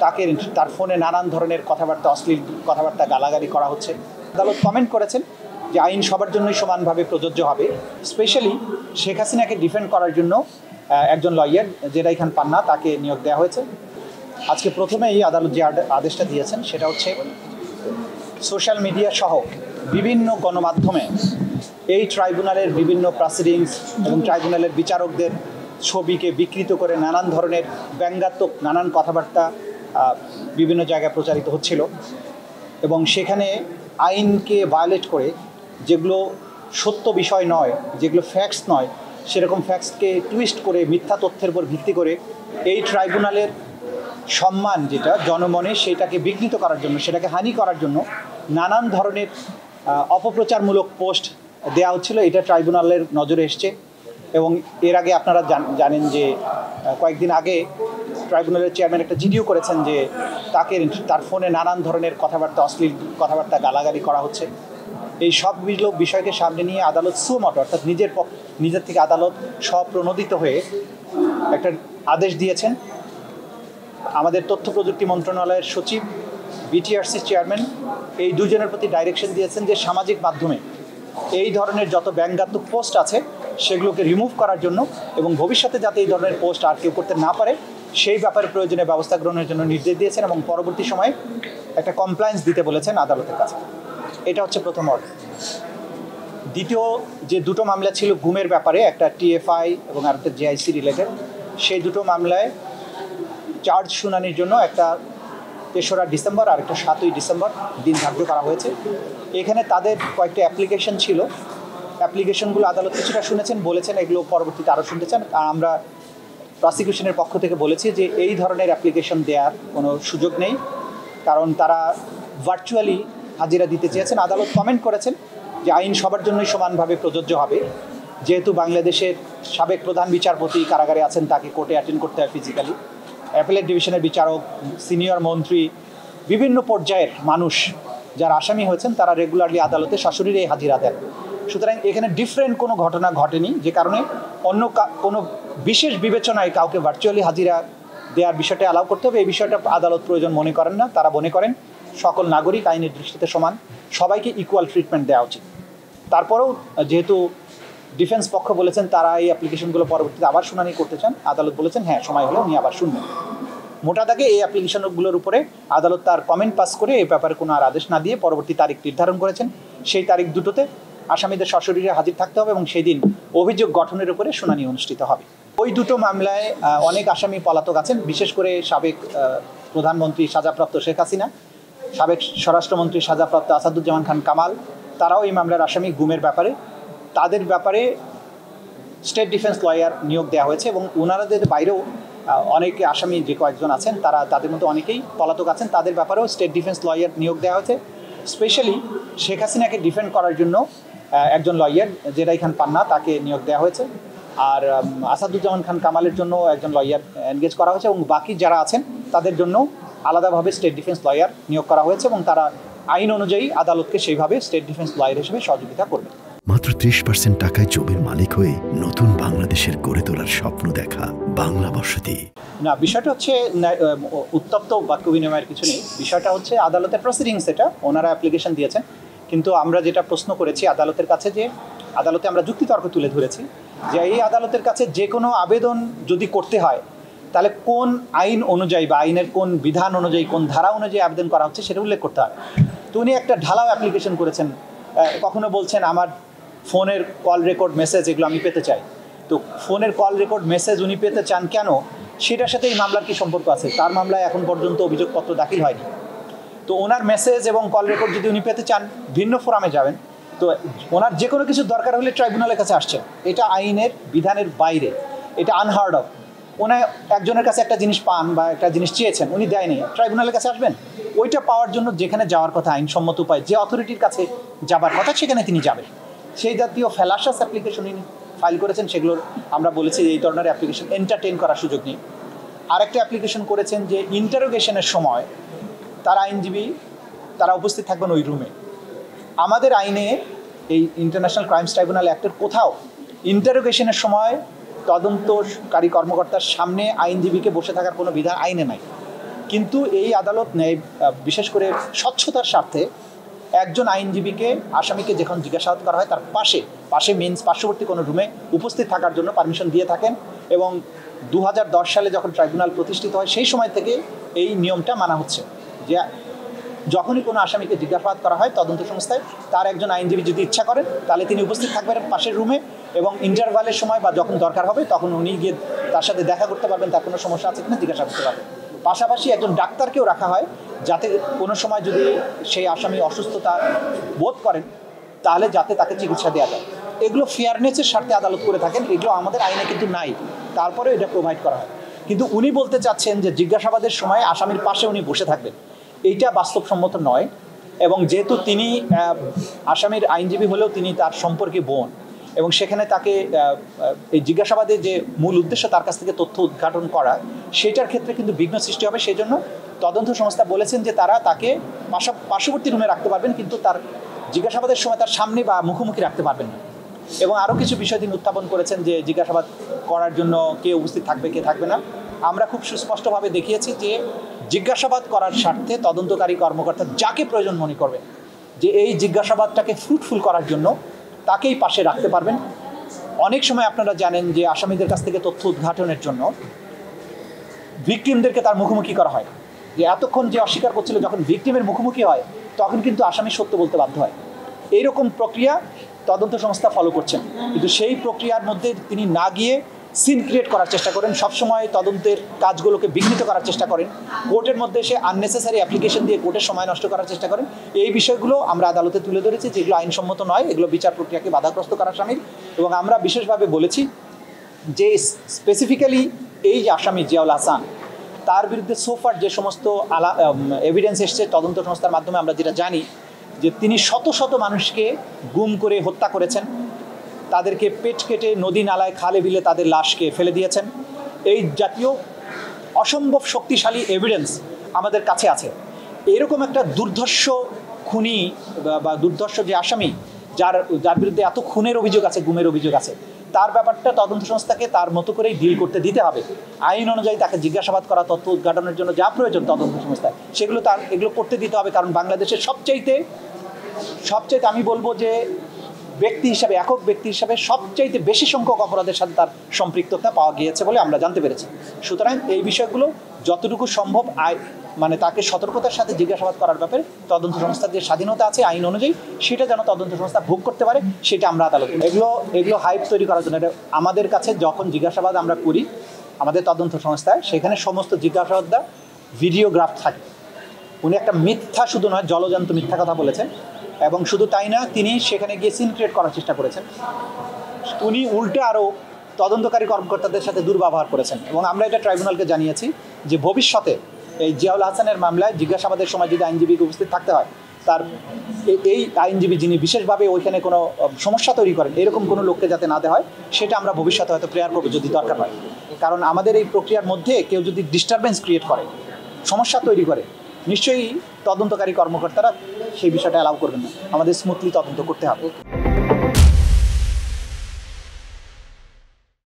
তাকে তার ফোনে নানান ধরনের কথাবার্তা, অশ্লীল কথাবার্তা, গালাগালি করা হচ্ছে। আদালত কমেন্ট করেছেন যে আইন সবার জন্যই সমানভাবে প্রযোজ্য হবে। স্পেশালি শেখ হাসিনাকে ডিফেন্ড করার জন্য একজন লয়ার জেরাই খান পান্না তাকে নিয়োগ দেওয়া হয়েছে। আজকে প্রথমে এই আদালত যে আদেশটা দিয়েছেন সেটা হচ্ছে সোশ্যাল মিডিয়া সহ বিভিন্ন গণমাধ্যমে এই ট্রাইব্যুনালের বিভিন্ন প্রসিডিংস এবং ট্রাইব্যুনালের বিচারকদের ছবিকে বিকৃত করে নানান ধরনের ব্যঙ্গাত্মক নানান কথাবার্তা বিভিন্ন জায়গায় প্রচারিত হচ্ছিল এবং সেখানে আইনকে ভায়োলেট করে যেগুলো সত্য বিষয় নয়, যেগুলো ফ্যাক্টস নয়, সেরকম ফ্যাক্টসকে টুইস্ট করে মিথ্যা তথ্যের উপর ভিত্তি করে এই ট্রাইব্যুনালের সম্মান যেটা জনমনে সেটাকে বিঘ্নিত করার জন্য, সেটাকে হানি করার জন্য নানান ধরনের অপপ্রচারমূলক পোস্ট দেওয়া হচ্ছিল। এটা ট্রাইব্যুনালের নজরে এসছে এবং এর আগে আপনারা জানেন যে কয়েকদিন আগে ট্রাইব্যুনালের চেয়ারম্যান একটা জিডিও করেছেন যে তাকে তার ফোনে নানান ধরনের কথাবার্তা, অশ্লীল কথাবার্তা, গালাগালি করা হচ্ছে। এই সবগুলো বিষয়কে সামনে নিয়ে আদালত সুমোটো অর্থাৎ নিজের থেকে আদালত স্বপ্রণোদিত হয়ে একটা আদেশ দিয়েছেন। আমাদের তথ্য প্রযুক্তি মন্ত্রণালয়ের সচিব, বিটিআরসি চেয়ারম্যান এই দুজনের প্রতি ডাইরেকশন দিয়েছেন যে সামাজিক মাধ্যমে এই ধরনের যত ব্যঙ্গাত্মক পোস্ট আছে সেগুলোকে রিমুভ করার জন্য এবং ভবিষ্যতে যাতে এই ধরনের পোস্ট আর কেউ করতে না পারে সেই ব্যাপারে প্রয়োজনীয় ব্যবস্থা গ্রহণের জন্য নির্দেশ দিয়েছেন এবং পরবর্তী সময়ে একটা কমপ্লায়েন্স দিতে বলেছেন আদালতের কাছে। এটা হচ্ছে প্রথম অর্ডার। দ্বিতীয় যে দুটো মামলা ছিল গুমের ব্যাপারে, একটা টিএফআই এবং আরেকটা জেআইসি রিলেটেড, সেই দুটো মামলায় চার্জ শুনানির জন্য একটা ৩রা ডিসেম্বর আর একটা ৭ই ডিসেম্বর দিন ধার্য করা হয়েছে। এখানে তাদের কয়েকটা অ্যাপ্লিকেশন ছিল, অ্যাপ্লিকেশনগুলো আদালত কিছুটা শুনেছেন, বলেছেন এগুলো পরবর্তীতে আরও শুনতে চান। আর আমরা প্রসিকিউশনের পক্ষ থেকে বলেছি যে এই ধরনের অ্যাপ্লিকেশন দেওয়ার কোনো সুযোগ নেই, কারণ তারা ভার্চুয়ালি হাজিরা দিতে চেয়েছেন। আদালত কমেন্ট করেছেন যে আইন সবার জন্যই সমানভাবে প্রযোজ্য হবে। যেহেতু বাংলাদেশের সাবেক প্রধান বিচারপতি কারাগারে আছেন, তাকে কোর্টে অ্যাটেন্ড করতে হয় ফিজিক্যালি। অ্যাপেলেট ডিভিশনের বিচারক, সিনিয়র মন্ত্রী, বিভিন্ন পর্যায়ের মানুষ যারা আসামি হয়েছেন তারা রেগুলারলি আদালতে সশরীরে হাজিরা দেন। সুতরাং এখানে ডিফারেন্ট কোনো ঘটনা ঘটেনি, যে কারণে অন্য কোনো বিশেষ বিবেচনায় কাউকে ভার্চুয়ালি হাজিরা দেওয়ার বিষয়টা অ্যালাউ করতে হবে, এই বিষয়টা আদালত প্রয়োজন মনে করেন না। তারা মনে করেন সকল নাগরিক আইনের দৃষ্টিতে সমান, সবাইকে ইকুয়াল ট্রিটমেন্ট দেওয়া উচিত। তারপরেও যেহেতু ডিফেন্স পক্ষ বলেছেন তারা এই অ্যাপ্লিকেশনগুলো পরবর্তীতে আবার শুনানি করতে চান, আদালত বলেছেন হ্যাঁ সময় হলে উনি আবার শুনবেন। মোটা দাগে এই অ্যাপ্লিকেশনগুলোর উপরে আদালত তার কমেন্ট পাস করে এই ব্যাপারে কোনো আর আদেশ না দিয়ে পরবর্তী তারিখ নির্ধারণ করেছেন। সেই তারিখ দুটোতে আসামিদের সশরীরে হাজির থাকতে হবে এবং সেই দিন অভিযোগ গঠনের উপরে শুনানি অনুষ্ঠিত হবে। ওই দুটো মামলায় অনেক আসামি পলাতক আছেন, বিশেষ করে সাবেক প্রধানমন্ত্রী সাজাপ্রাপ্ত শেখ হাসিনা, সাবেক স্বরাষ্ট্রমন্ত্রী সাজাপ্রাপ্ত আসাদুজ্জামান খান কামাল, তারাও এই মামলার আসামি গুমের ব্যাপারে। তাদের ব্যাপারে স্টেট ডিফেন্স লয়ার নিয়োগ দেওয়া হয়েছে এবং ওনাদের বাইরেও অনেকে আসামি যে কয়েকজন আছেন তাদের মধ্যে অনেকেই পলাতক আছেন, তাদের ব্যাপারেও স্টেট ডিফেন্স লয়ার নিয়োগ দেওয়া হয়েছে। স্পেশালি শেখ হাসিনাকে ডিফেন্ড করার জন্য একজন লয়ার জেরাই খান পান্না তাকে নিয়োগ দেওয়া হয়েছে। আর আসাদুজ্জামান খান কামালের জন্য একজন লয়ার এনগেজ করা হয়েছে এবং বাকি যারা আছেন তাদের জন্য আলাদাভাবে স্টেট ডিফেন্স লয়ার নিয়োগ করা হয়েছে এবং তারা আইন অনুযায়ী আদালতকে সেইভাবে স্টেট ডিফেন্স লয়ার হিসেবে সহযোগিতা করবে। মাত্র ৩০% টাকায় জমির মালিক হয়ে নতুন বাংলাদেশের গড়ে তোলার স্বপ্ন দেখা বাংলা বসতি। না, বিষয়টা হচ্ছে উত্তপ্ত বাক্য বিনিময়ের কিছু নেই। বিষয়টা হচ্ছে আদালতের প্রসিডিংস, এটা ওনারা অ্যাপ্লিকেশন দিয়েছেন, কিন্তু আমরা যেটা প্রশ্ন করেছি আদালতের কাছে, যে আদালতে আমরা যুক্তিতর্ক তুলে ধরেছি যে এই আদালতের কাছে যে কোনো আবেদন যদি করতে হয় তাহলে কোন আইন অনুযায়ী বা আইনের কোন বিধান অনুযায়ী, কোন ধারা অনুযায়ী আবেদন করা হচ্ছে সেটা উল্লেখ করতে হবে। তো উনি একটা ঢালাও অ্যাপ্লিকেশন করেছেন, কখনো বলছেন আমার ফোনের কল রেকর্ড মেসেজ এগুলো আমি পেতে চাই। তো ফোনের কল রেকর্ড মেসেজ উনি পেতে চান কেন, সেটার সাথে এই মামলার কী সম্পর্ক আছে? তার মামলায় এখন পর্যন্ত অভিযোগপত্র দাখিল হয়নি। তো ওনার মেসেজ এবং কল রেকর্ড যদি উনি পেতে চান ভিন্ন ফোরামে যাবেন। তো ওনার যে কোনো কিছু দরকার হলে ট্রাইব্যুনালের কাছে আসছেন, এটা আইনের বিধানের বাইরে, এটা আনহার্ড অফ। উনি একজনের কাছে একটা জিনিস পান বা একটা জিনিস চেয়েছেন, উনি দেয়নি, ট্রাইব্যুনালের কাছে আসবেন। ওইটা পাওয়ার জন্য যেখানে যাওয়ার কথা আইনসম্মত উপায়, যে অথরিটির কাছে যাবার কথা সেখানে তিনি যাবেন। সেই জাতীয় ফ্যালাশাস অ্যাপ্লিকেশন উনি ফাইল করেছেন, সেগুলোর আমরা বলেছি এই ধরনের অ্যাপ্লিকেশন এন্টারটেইন করার সুযোগ নেই। আরেকটা অ্যাপ্লিকেশন করেছেন যে ইন্টারোগেশনের সময় তার আইনজীবী তারা উপস্থিত থাকবেন ওই রুমে। আমাদের আইনে এই ইন্টারন্যাশনাল ক্রাইমস ট্রাইব্যুনাল অ্যাক্টের কোথাও ইন্টারোগেশনের সময় তদন্তকারী কর্মকর্তার সামনে আইনজীবীকে বসে থাকার কোনো বিধান আইনে নাই। কিন্তু এই আদালত বিশেষ করে স্বচ্ছতার স্বার্থে একজন আইনজীবীকে আসামিকে যখন জিজ্ঞাসাবাদ করা হয় তার পাশে মিনস পার্শ্ববর্তী কোনো রুমে উপস্থিত থাকার জন্য পারমিশন দিয়ে থাকেন এবং 2010 সালে যখন ট্রাইব্যুনাল প্রতিষ্ঠিত হয় সেই সময় থেকে এই নিয়মটা মানা হচ্ছে যে যখনই কোনো আসামিকে জিজ্ঞাসাবাদ করা হয় তদন্ত সংস্থায় তার একজন আইনজীবী যদি ইচ্ছা করেন তাহলে তিনি উপস্থিত থাকবেন পাশের রুমে এবং ইন্টারভালের সময় বা যখন দরকার হবে তখন উনি গিয়ে তার সাথে দেখা করতে পারবেন, তার কোনো সমস্যা আছে কিনা জিজ্ঞাসা করতে পারবেন। পাশাপাশি একজন ডাক্তারকেও রাখা হয় যাতে কোনো সময় যদি সেই আসামি অসুস্থতা বোধ করেন তাহলে যাতে তাকে চিকিৎসা দেওয়া যায়। এগুলো ফেয়ারনেসের স্বার্থে আদালত করে থাকেন, এগুলো আমাদের আইনে কিন্তু নাই, তারপরেও এটা প্রোভাইড করা হয়। কিন্তু উনি বলতে চাচ্ছেন যে জিজ্ঞাসাবাদের সময় আসামির পাশে উনি বসে থাকবেন, এইটা বাস্তবসম্মত নয়। এবং যেহেতু তিনি আসামির আইনজীবী হলেও তিনি তার সম্পর্কে বোন এবং সেখানে তাকে এই জিজ্ঞাসাবাদের যে মূল উদ্দেশ্য তার কাছ থেকে তথ্য উদ্ঘাটন করা সেটার ক্ষেত্রে কিন্তু বিঘ্ন সৃষ্টি হবে। সেই জন্য তদন্ত সংস্থা বলেছেন যে তারা তাকে পার্শ্ববর্তী রুমে রাখতে পারবেন কিন্তু তার জিজ্ঞাসাবাদের সময় তার সামনে বা মুখোমুখি রাখতে পারবেন না। এবং আরও কিছু বিষয় তিনি উত্থাপন করেছেন যে জিজ্ঞাসাবাদ করার জন্য কে উপস্থিত থাকবে কে থাকবে না। আমরা খুব সুস্পষ্টভাবে দেখিয়েছি যে জিজ্ঞাসাবাদ করার স্বার্থে তদন্তকারী কর্মকর্তা যাকে প্রয়োজন মনে করবেন যে এই জিজ্ঞাসাবাদটাকে ফ্রুটফুল করার জন্য তাকেই পাশে রাখতে পারবেন। অনেক সময় আপনারা জানেন যে আসামিদের কাছ থেকে তথ্য উদ্ঘাটনের জন্য ভিকটিমদেরকে তার মুখোমুখি করা হয়, যে এতক্ষণ যে অস্বীকার করছিল যখন ভিকটিমের মুখোমুখি হয় তখন কিন্তু আসামি সত্য বলতে বাধ্য হয়। এইরকম প্রক্রিয়া তদন্ত সংস্থা ফলো করছেন, কিন্তু সেই প্রক্রিয়ার মধ্যে তিনি না গিয়ে সিন ক্রিয়েট করার চেষ্টা করেন, সবসময় তদন্তের কাজগুলোকে বিঘ্নিত করার চেষ্টা করেন, কোর্টের মধ্যে এসে আননেসেসারি অ্যাপ্লিকেশন দিয়ে কোর্টের সময় নষ্ট করার চেষ্টা করেন। এই বিষয়গুলো আমরা আদালতে তুলে ধরেছি যেগুলো আইনসম্মত নয়, এগুলো বিচার প্রক্রিয়াকে বাধাগ্রস্ত করার শামিল। এবং আমরা বিশেষভাবে বলেছি যে স্পেসিফিক্যালি এই যে আসামি জিয়াউল হাসান তার বিরুদ্ধে সোফার যে সমস্ত এভিডেন্স এসছে তদন্ত সংস্থার মাধ্যমে আমরা যেটা জানি যে তিনি শত শত মানুষকে গুম করে হত্যা করেছেন, তাদেরকে পেট কেটে নদী নালায় খালে বিলে তাদের লাশকে ফেলে দিয়েছেন। এই জাতীয় অসম্ভব শক্তিশালী এভিডেন্স আমাদের কাছে আছে। এরকম একটা দুর্ধর্ষ খুনি বা দুর্ধর্ষ যে আসামি যার বিরুদ্ধে এত খুনের অভিযোগ আছে, গুমের অভিযোগ আছে, তার ব্যাপারটা তদন্ত সংস্থাকে তার মতো করেই ডিল করতে দিতে হবে। আইন অনুযায়ী তাকে জিজ্ঞাসাবাদ করা, তথ্য উদ্ঘাটনের জন্য যা প্রয়োজন তদন্ত সংস্থায় সেগুলো এগুলো করতে দিতে হবে। কারণ বাংলাদেশের সবচাইতে আমি বলবো যে একক ব্যক্তি হিসাবে সবচাইতে বেশি সংখ্যক অপরাধের সাথে তার সম্পৃক্ততা পাওয়া গিয়েছে বলে আমরা জানতে পেরেছি। সুতরাং এই বিষয়গুলো যতটুকু সম্ভব তাকে সতর্কতার সাথে জিজ্ঞাসাবাদ করার ব্যাপারে তদন্ত সংস্থার যে স্বাধীনতা আছে আইন অনুযায়ী সেটা যেন তদন্ত সংস্থা ভোগ করতে পারে সেটা আমরা আদালত এগুলো হাইপ তৈরি করার জন্য আমাদের কাছে যখন জিজ্ঞাসাবাদ আমরা করি আমাদের তদন্ত সংস্থায় সেখানে সমস্ত জিজ্ঞাসাবাদটা ভিডিওগ্রাফ থাকে। উনি একটা মিথ্যা শুধু নয় জলজান্ত মিথ্যা কথা বলেছেন এবং শুধু তাই না তিনি সেখানে গিয়ে সিন ক্রিয়েট করার চেষ্টা করেছেন। উনি উল্টে আরও তদন্তকারী কর্মকর্তাদের সাথে দুর্ব্যবহার করেছেন এবং আমরা এটা ট্রাইব্যুনালকে জানিয়েছি যে ভবিষ্যতে এই জিয়াউল হাসানের মামলায় জিজ্ঞাসাবাদের সময় যদি আইনজীবীকে উপস্থিত থাকতে হয় তার এই আইনজীবী যিনি বিশেষভাবে ওইখানে কোনো সমস্যা তৈরি করেন এরকম কোনো লোককে যাতে না দেওয়া হয় সেটা আমরা ভবিষ্যতে হয়তো প্রেয়ার করবো যদি দরকার হয়। কারণ আমাদের এই প্রক্রিয়ার মধ্যে কেউ যদি ডিস্টারবেন্স ক্রিয়েট করে, সমস্যা তৈরি করে, নিশ্চয়ই তদন্তকারী কর্মকর্তারা সেই বিষয়টা অ্যালাউ করবেন না। আমাদের স্মুথলি তদন্ত করতে হবে।